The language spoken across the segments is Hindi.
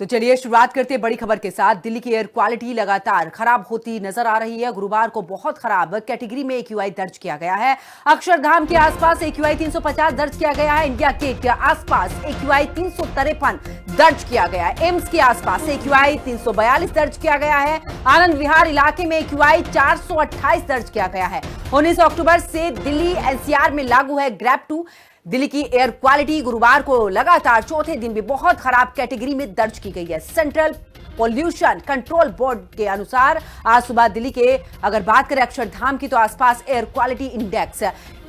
तो चलिए शुरुआत करते हैं बड़ी खबर के साथ। दिल्ली की एयर क्वालिटी लगातार खराब होती नजर आ रही है। गुरुवार को बहुत खराब कैटेगरी में AQI दर्ज किया गया है। अक्षरधाम के आसपास AQI 350 दर्ज किया गया है। इंडिया गेट के आसपास AQI 353 दर्ज किया गया है। एम्स के आसपास AQI 342 दर्ज किया गया है। आनंद विहार इलाके में AQI 428 दर्ज किया गया है। 19 अक्टूबर से दिल्ली NCR में लागू है ग्रैब 2। दिल्ली की एयर क्वालिटी गुरुवार को लगातार चौथे दिन भी बहुत खराब कैटेगरी में दर्ज की गई है। सेंट्रल पोल्यूशन कंट्रोल बोर्ड के अनुसार आज सुबह दिल्ली के अगर बात करें अक्षरधाम की तो आसपास एयर क्वालिटी इंडेक्स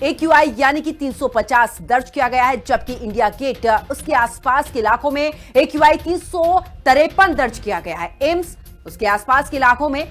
AQI यानी कि 350 दर्ज किया गया है, जबकि इंडिया गेट उसके आसपास के इलाकों में AQI 353 दर्ज किया गया है। एम्स उसके आसपास के इलाकों में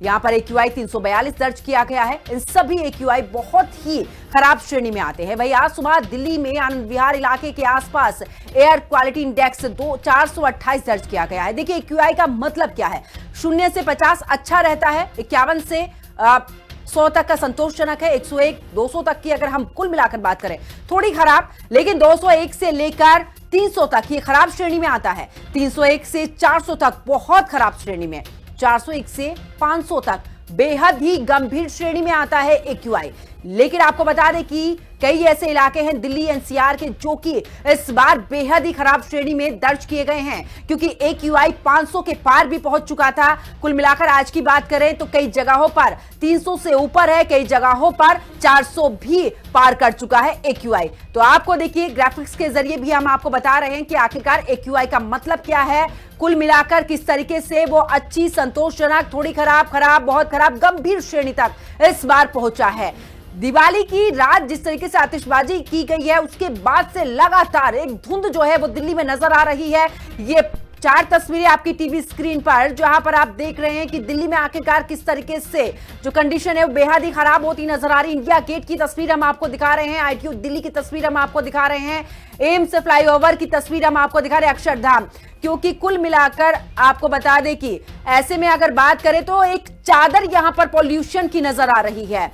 यहां पर AQI 342 दर्ज किया गया है। इन सभी AQI बहुत ही खराब श्रेणी में आते हैं। वहीं आज सुबह दिल्ली में आनंद विहार इलाके के आसपास एयर क्वालिटी इंडेक्स 428 दर्ज किया गया है। देखिए AQI का मतलब क्या है। 0 से 50 अच्छा रहता है, 51 से 100 तक का संतोषजनक है, 101 200 तक की अगर हम कुल मिलाकर बात करें थोड़ी खराब, लेकिन 201 से लेकर 300 तक ये खराब श्रेणी में आता है। 301 से 400 तक बहुत खराब श्रेणी में, 401 से 500 तक बेहद ही गंभीर श्रेणी में आता है AQI। लेकिन आपको बता दें कि कई ऐसे इलाके हैं दिल्ली NCR के जो कि इस बार बेहद ही खराब श्रेणी में दर्ज किए गए हैं, क्योंकि AQI 500 के पार भी पहुंच चुका था। कुल मिलाकर आज की बात करें तो कई जगहों पर 300 से ऊपर है, कई जगहों पर 400 भी पार कर चुका है AQI। तो आपको देखिए ग्राफिक्स के जरिए भी हम आपको बता रहे हैं कि आखिरकार AQI का मतलब क्या है, कुल मिलाकर किस तरीके से वो अच्छी, संतोषजनक, थोड़ी खराब, खराब, बहुत खराब, गंभीर श्रेणी तक इस बार पहुंचा है। दिवाली की रात जिस तरीके से आतिशबाजी की गई है उसके बाद से लगातार एक धुंध जो है वो दिल्ली में नजर आ रही है। ये 4 तस्वीरें आपकी टीवी स्क्रीन पर जहां पर आप देख रहे हैं कि दिल्ली में आखिरकार किस तरीके से जो कंडीशन है वो बेहद ही खराब होती नजर आ रही है। इंडिया गेट की तस्वीर हम आपको दिखा रहे हैं, ITO दिल्ली की तस्वीर हम आपको दिखा रहे हैं, एम्स फ्लाईओवर की तस्वीर हम आपको दिखा रहे हैं, अक्षरधाम। क्योंकि कुल मिलाकर आपको बता दें कि ऐसे में अगर बात करें तो एक चादर यहां पर पॉल्यूशन की नजर आ रही है।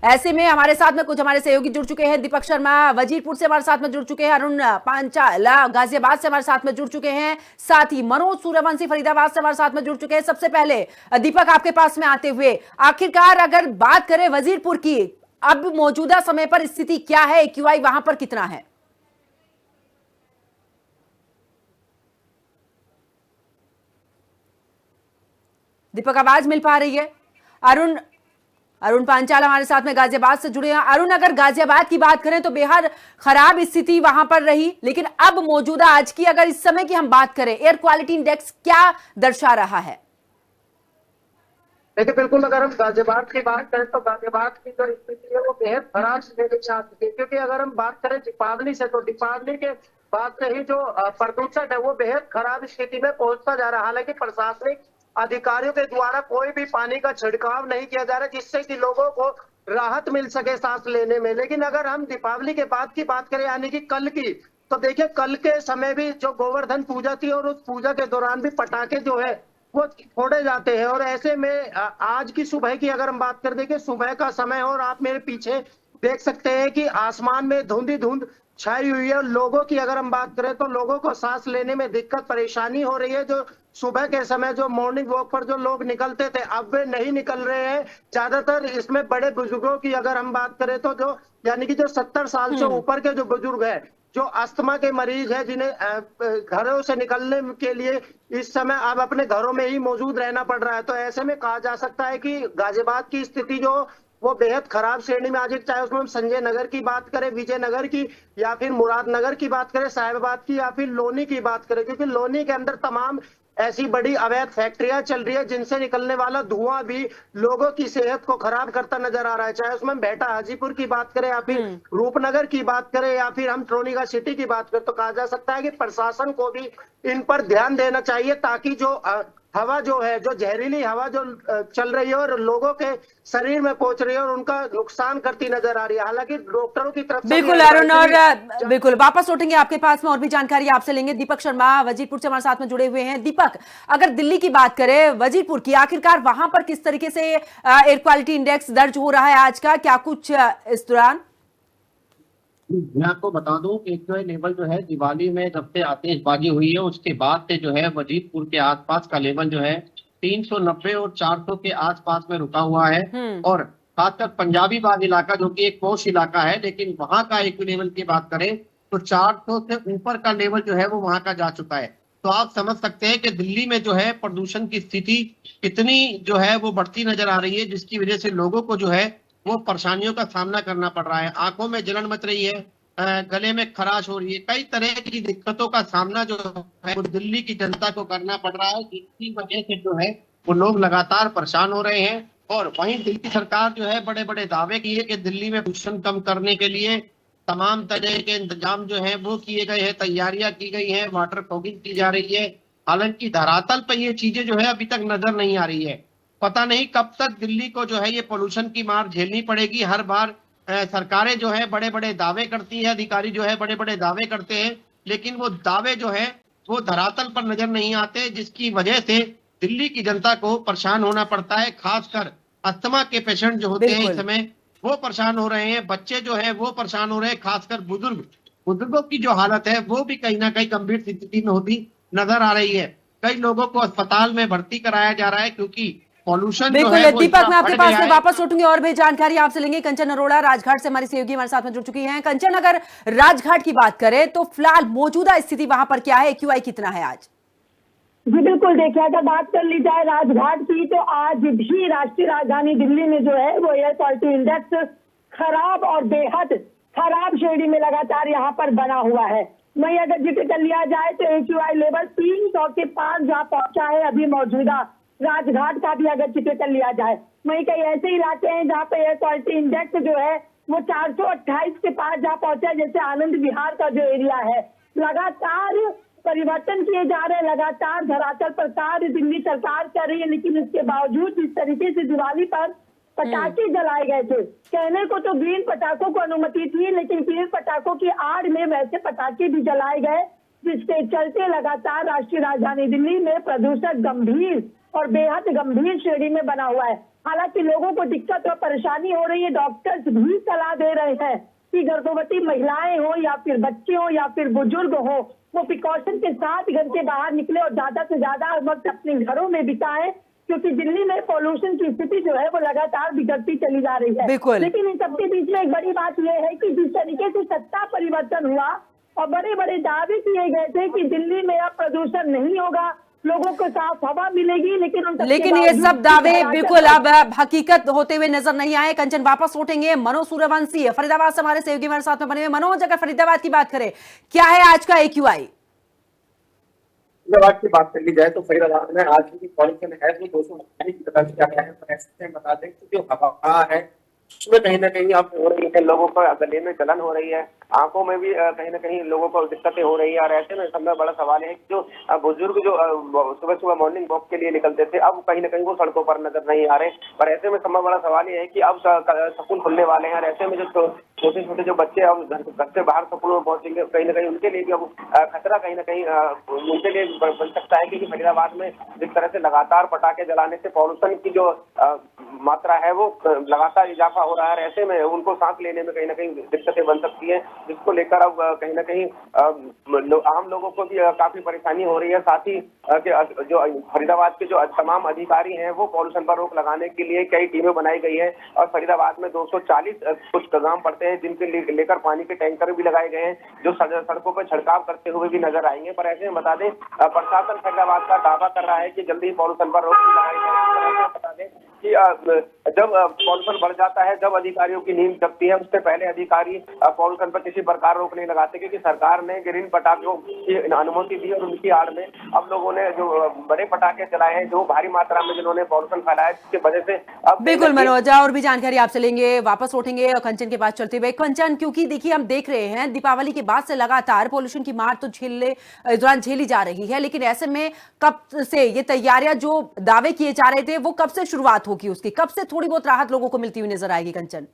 ऐसे में हमारे साथ में कुछ हमारे सहयोगी जुड़ चुके हैं। दीपक शर्मा वजीरपुर से हमारे साथ में जुड़ चुके हैं, अरुण पांचाल गाजियाबाद से हमारे साथ में जुड़ चुके हैं, साथ ही मनोज सूर्यवंशी फरीदाबाद से हमारे साथ में जुड़ चुके हैं। सबसे पहले दीपक आपके पास में आते हुए आखिरकार अगर बात करें वजीरपुर की, अब मौजूदा समय पर स्थिति क्या है, AQI वहां पर कितना है? दीपक आवाज मिल पा रही है? अरुण पांचाल हमारे साथ में गाजियाबाद से जुड़े हैं। अरुण, अगर गाजियाबाद की बात करें तो बेहद खराब स्थिति वहां पर रही, लेकिन अब मौजूदा आज की अगर इस समय की हम बात करें, एयर क्वालिटी इंडेक्स क्या दर्शा रहा है? देखिए बिल्कुल, अगर हम गाजियाबाद की बात करें तो गाजियाबाद की जो स्थिति है वो बेहद खराब स्थिति में आती है। क्योंकि अगर हम बात करें दीपावली से, तो दीपावली के बाद से ही जो प्रदूषण है वो बेहद खराब स्थिति में पहुंचता जा रहा है। हालांकि प्रशासनिक अधिकारियों के द्वारा कोई भी पानी का छिड़काव नहीं किया जा रहा, जिससे कि लोगों को राहत मिल सके सांस लेने में। लेकिन अगर हम दीपावली के बाद की बात करें, यानी कि कल की, तो देखिए कल के समय भी जो गोवर्धन पूजा थी और उस पूजा के दौरान भी पटाखे जो है वो फोड़े जाते हैं। और ऐसे में आज की सुबह की अगर हम बात करें, देखिए सुबह का समय और आप मेरे पीछे देख सकते हैं कि आसमान में धुंध ही धुंध छाई हुई है। लोगों की अगर हम बात करें तो लोगों को सांस लेने में दिक्कत परेशानी हो रही है। जो सुबह के समय जो मॉर्निंग वॉक पर जो लोग निकलते थे अब वे नहीं निकल रहे हैं। ज्यादातर इसमें बड़े बुजुर्गों की अगर हम बात करें तो जो यानी कि जो 70 साल से ऊपर के जो बुजुर्ग है, जो अस्थमा के मरीज है, जिन्हें घरों से निकलने के लिए इस समय अब अपने घरों में ही मौजूद रहना पड़ रहा है। तो ऐसे में कहा जा सकता है कि गाजियाबाद की स्थिति जो वो बेहद खराब श्रेणी में आज, चाहे उसमें हम संजय नगर की बात करें, विजयनगर की, या फिर मुरादनगर की बात करें, साहिबाबाद की, या फिर लोनी की बात करें। क्योंकि लोनी के अंदर तमाम ऐसी बड़ी अवैध फैक्ट्रियां चल रही है जिनसे निकलने वाला धुआं भी लोगों की सेहत को खराब करता नजर आ रहा है। चाहे उसमें बेटा हाजीपुर की बात करें, या फिर रूपनगर की बात करें, या फिर हम ट्रोनीगा सिटी की बात करें, तो कहा जा सकता है कि प्रशासन को भी इन पर ध्यान देना चाहिए, ताकि जो हवा जो है, जो जहरीली हवा जो चल रही है और लोगों के शरीर में पहुंच रही है और उनका नुकसान करती नजर आ रही है। हालांकि डॉक्टरों की तरफ से बिल्कुल अरुण, और बिल्कुल वापस लौटेंगे आपके पास में और भी जानकारी आपसे लेंगे। दीपक शर्मा वजीरपुर से हमारे साथ में जुड़े हुए हैं। दीपक, अगर दिल्ली की बात करें, वजीरपुर की, आखिरकार वहां पर किस तरीके से एयर क्वालिटी इंडेक्स दर्ज हो रहा है आज का, क्या कुछ इस दौरान? मैं आपको बता दूं कि जो है लेवल जो है दिवाली में जब से आतिशबाजी हुई है उसके बाद से जो है वजीरपुर के आसपास का लेवल जो है 390 और 400 के आसपास में रुका हुआ है। हम्म। और खासकर पंजाबी बाग इलाका जो कि एक पॉश इलाका है, लेकिन वहां का एक लेवल की बात करें तो 400 से ऊपर का लेवल जो है वो वहां का जा चुका है। तो आप समझ सकते हैं कि दिल्ली में जो है प्रदूषण की स्थिति कितनी जो है वो बढ़ती नजर आ रही है, जिसकी वजह से लोगों को जो है वो परेशानियों का सामना करना पड़ रहा है। आंखों में जलन मच रही है, गले में खराश हो रही है, कई तरह की दिक्कतों का सामना जो है वो दिल्ली की जनता को करना पड़ रहा है, जिसकी वजह से जो है वो लोग लगातार परेशान हो रहे हैं। और वहीं दिल्ली सरकार जो है बड़े बड़े दावे किए कि दिल्ली में प्रदूषण कम करने के लिए तमाम तरह के इंतजाम जो है वो किए गए हैं, तैयारियां की गई हैं, वाटर फॉगिंग की जा रही है। हालांकि धरातल पर ये चीजें जो है अभी तक नजर नहीं आ रही है। पता नहीं कब तक दिल्ली को जो है ये पोल्यूशन की मार झेलनी पड़ेगी। हर बार सरकारें जो है बड़े बड़े दावे करती है, अधिकारी जो है बड़े बड़े दावे करते हैं, लेकिन वो दावे जो है वो धरातल पर नजर नहीं आते, जिसकी वजह से दिल्ली की जनता को परेशान होना पड़ता है। खासकर अस्थमा के पेशेंट जो होते हैं इस बिल्कुल। समय वो परेशान हो रहे हैं, बच्चे जो है वो परेशान हो रहे हैं, खासकर बुजुर्गों की जो हालत है वो भी कहीं ना कहीं गंभीर स्थिति में होती नजर आ रही है। कई लोगों को अस्पताल में भर्ती कराया जा रहा है क्योंकि पॉल्यूशन जो बिल्कुल है वो दीपक, इतना मैं आपके बढ़ पास गया में है। वापस लौटूंगी और भी जानकारी आपसे लेंगे। कंचन अरोड़ा राजघाट से हमारी सहयोगी हमारे साथ में जुड़ चुकी हैं। कंचन, अगर राजघाट की बात करें तो फिलहाल मौजूदा स्थिति वहां पर क्या है, एक्यूआई कितना है आज? जी बिल्कुल, देखिए अगर बात कर ली जाए राजघाट की तो आज भी राष्ट्रीय राजधानी दिल्ली में जो है वो एयर क्वालिटी इंडेक्स खराब और बेहद खराब श्रेणी में लगातार यहाँ पर बना हुआ है। वहीं अगर जिक्र कर लिया जाए तो एक्यूआई लेवल 300 के पास जहाँ पहुंचा है अभी मौजूदा राजघाट का भी अगर जिक्र कर लिया जाए। वहीं कई ऐसे इलाके हैं जहाँ पे एयर क्वालिटी इंडेक्स जो है वो 428 के पास जहाँ पहुंचा है, जैसे आनंद विहार का जो एरिया है। लगातार परिवर्तन किए जा रहे हैं, लगातार धरातल पर कार्य दिल्ली सरकार कर रही है, लेकिन इसके बावजूद जिस तरीके से दिवाली पर पटाखे जलाए गए थे, कहने को तो ग्रीन पटाखों को अनुमति थी, लेकिन ग्रीन पटाखों की आड़ में वैसे पटाखे भी जलाए गए, जिसके चलते लगातार राष्ट्रीय राजधानी दिल्ली में प्रदूषण गंभीर और बेहद गंभीर श्रेणी में बना हुआ है। हालांकि लोगों को दिक्कत और परेशानी हो रही है। डॉक्टर्स भी सलाह दे रहे हैं कि गर्भवती महिलाएं हो या फिर बच्चे हो या फिर बुजुर्ग हो, वो प्रिकॉशन के साथ घर के बाहर निकले और ज्यादा से ज्यादा वक्त अपने घरों में बिताएं, क्योंकि दिल्ली में पॉल्यूशन की स्थिति जो है वो लगातार बिगड़ती चली जा रही है। बिल्कुल। लेकिन इन सबके बीच में एक बड़ी बात यह है कि जिस तरीके से सत्ता परिवर्तन हुआ और बड़े बड़े दावे किए गए थे कि दिल्ली में अब प्रदूषण नहीं होगा, लोगों को साफ हवा मिलेगी, लेकिन ये सब दावे बिल्कुल अब हकीकत होते हुए नजर नहीं आए। कंचन, वापस लौटेंगे। मनोज सूर्यवंशी फरीदाबाद से हमारे सहयोगी हमारे साथ में बने हुए। मनोज, अगर फरीदाबाद की बात करें, क्या है आज का एक्यूआई? फरीदाबाद की बात कर ली जाए तो फरीदाबाद में आज की पॉल्यूशन है वो 228 दर्ज किया गया है। तो ऐसे बता दें कि जो हवा है उसमें कहीं ना कहीं अब हो रही है, लोगों को गले में जलन हो रही है, आंखों में भी कहीं ना कहीं लोगों को दिक्कतें हो रही है। और ऐसे में सबसे बड़ा सवाल है कि जो बुजुर्ग जो सुबह सुबह मॉर्निंग वॉक के लिए निकलते थे, अब कहीं ना कहीं वो सड़कों पर नजर नहीं आ रहे। और ऐसे में सबसे बड़ा सवाल ये है कि अब स्कूल खुलने वाले हैं और ऐसे में जो छोटे छोटे जो बच्चे अब घर से बाहर स्कूल में पहुंचेंगे, कहीं ना कहीं उनके लिए भी अब खतरा कहीं ना कहीं उनके लिए बन सकता है। क्योंकि फरीदाबाद में जिस तरह से लगातार पटाखे जलाने से पॉल्यूशन की जो मात्रा है वो लगातार इजाफा हो रहा है। ऐसे में उनको सांस लेने में कहीं ना कहीं दिक्कतें बन सकती है, जिसको लेकर अब कहीं ना कहीं आम लोगों को भी काफी परेशानी हो रही है। साथ ही जो फरीदाबाद के जो तमाम अधिकारी हैं वो पॉल्यूशन पर रोक लगाने के लिए कई टीमें बनाई गई है। और फरीदाबाद में 240 कुछ गांव पड़ते हैं जिनके लेकर पानी के टैंकर भी लगाए गए हैं, जो सड़कों पर छिड़काव करते हुए भी नजर आएंगे। पर ऐसे में बता दें, प्रशासन फरीदाबाद का दावा कर रहा है कि जल्दी पॉल्यूशन पर रोक लगाई जाएगी। बता दें कि जब पॉल्यूशन बढ़ जाता है, जब अधिकारियों की नींद जगती है, उससे पहले अधिकारी पॉल्यूशन पर किसी प्रकार रोक नहीं लगाते, क्योंकि सरकार ने ग्रीन पटाखों की अनुमति दी और उनकी आड़ में अब लोगों ने जो बड़े पटाखे चलाए हैं, जो भारी मात्रा में जिन्होंने पॉल्यूशन फैलाया, जिसकी वजह से अब बिल्कुल मनोज, और भी जानकारी आपसे लेंगे, वापस लौटेंगे और कंचन के पास चलते हुए। कंचन, क्योंकि देखिए हम देख रहे हैं दीपावली के बाद से लगातार पॉल्यूशन की मार तो दौरान झेली जा रही है, लेकिन ऐसे में कब से ये तैयारियां जो दावे किए जा रहे थे वो कब से शुरुआत होगी उसकी, कब से थोड़ी बहुत राहत लोगों को मिलती हुई नजर आएगी? कंचन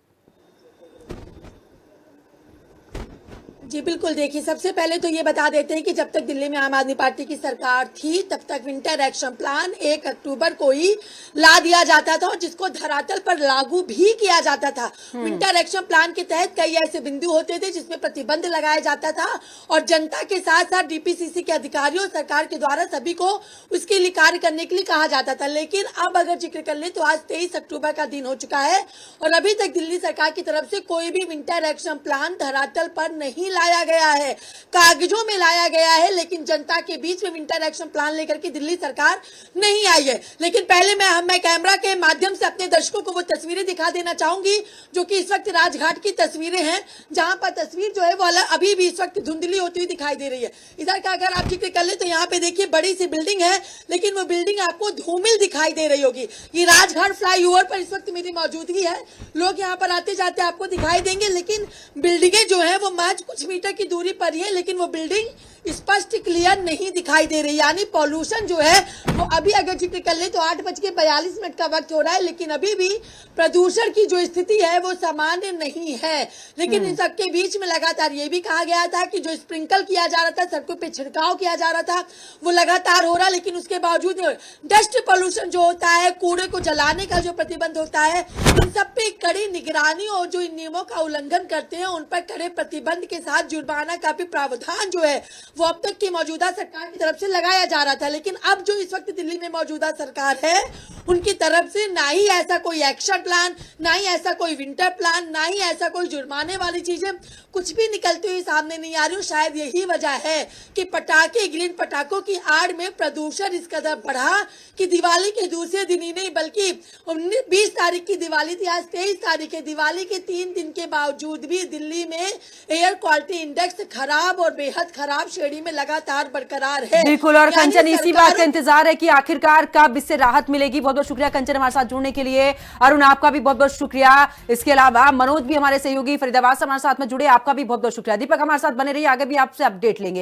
जी बिल्कुल, देखिए सबसे पहले तो ये बता देते हैं कि जब तक दिल्ली में आम आदमी पार्टी की सरकार थी तब तक विंटर एक्शन प्लान 1 अक्टूबर को ही ला दिया जाता था और जिसको धरातल पर लागू भी किया जाता था। विंटर एक्शन प्लान के तहत कई ऐसे बिंदु होते थे जिसमें प्रतिबंध लगाया जाता था और जनता के साथ साथ डीपीसीसी के अधिकारियों सरकार के द्वारा सभी को उसके लिए कार्य करने के लिए कहा जाता था। लेकिन अब अगर जिक्र कर ले तो आज 23 अक्टूबर का दिन हो चुका है और अभी तक दिल्ली सरकार की तरफ से कोई भी विंटर एक्शन प्लान धरातल पर नहीं लाया गया है, कागजों में लाया गया है, लेकिन जनता के बीच में विंटर एक्शन प्लान लेकर के दिल्ली सरकार नहीं आई है। लेकिन पहले मैं कैमरा के माध्यम से अपने दर्शकों को वो तस्वीरें दिखा देना चाहूंगी जो कि इस वक्त राजघाट की तस्वीरें हैं, जहां पर तस्वीर जो है वो अभी भी इस वक्त धुंधली होती हुई दिखाई दे रही है। इधर का अगर आप जिक्र कर ले तो यहाँ पे देखिए बड़ी सी बिल्डिंग है, लेकिन वो बिल्डिंग आपको धूमिल दिखाई दे रही होगी। ये राजघाट फ्लाईओवर पर इस वक्त मेरी मौजूदगी है, लोग यहाँ पर आते जाते आपको दिखाई देंगे, लेकिन बिल्डिंगें जो है वो महज कुछ मीटर की दूरी पर ही है, लेकिन वो बिल्डिंग स्पष्ट क्लियर नहीं दिखाई दे रही। यानी पॉल्यूशन जो है वो अभी अगर जिक्र कर ले तो 8:42 का वक्त हो रहा है, लेकिन अभी भी प्रदूषण की जो स्थिति है वो सामान्य नहीं है। लेकिन इन सबके बीच में लगातार ये भी कहा गया था कि जो स्प्रिंकल किया जा रहा था, सड़कों पे छिड़काव किया जा रहा था, वो लगातार हो रहा, लेकिन उसके बावजूद डस्ट पॉल्यूशन जो होता है, कूड़े को जलाने का जो प्रतिबंध होता है, इन सब पे कड़ी निगरानी और जो इन नियमों का उल्लंघन करते हैं उन पर कड़े प्रतिबंध के साथ जुर्माना का भी प्रावधान जो है वो अब तक की मौजूदा सरकार की तरफ से लगाया जा रहा था। लेकिन अब जो इस वक्त दिल्ली में मौजूदा सरकार है उनकी तरफ से ना ही ऐसा कोई एक्शन प्लान, ना ही ऐसा कोई विंटर प्लान, ना ही ऐसा कोई जुर्माने वाली चीजें कुछ भी निकलती हुई सामने नहीं आ रही। शायद यही वजह है कि पटाखे, ग्रीन पटाखों की आड़ में प्रदूषण इस कदर बढ़ा कि दिवाली के दूसरे दिन ही नहीं बल्कि 20 तारीख की दिवाली थी, आज 23 तारीख है। दिवाली के 3 दिन के बावजूद भी दिल्ली में एयर क्वालिटी इंडेक्स खराब और बेहद खराब श्रेणी में लगातार बरकरार है। बिल्कुल, और कंचन इसी बात का इंतजार है कि आखिरकार कब इससे राहत मिलेगी। बहुत बहुत शुक्रिया कंचन हमारे साथ जुड़ने के लिए। अरुण आपका भी बहुत बहुत शुक्रिया। इसके अलावा मनोज भी हमारे सहयोगी फरीदाबाद से हमारे साथ में जुड़े, आपका भी बहुत बहुत शुक्रिया। दीपक हमारे साथ बने रहिए, आगे भी आपसे अपडेट लेंगे।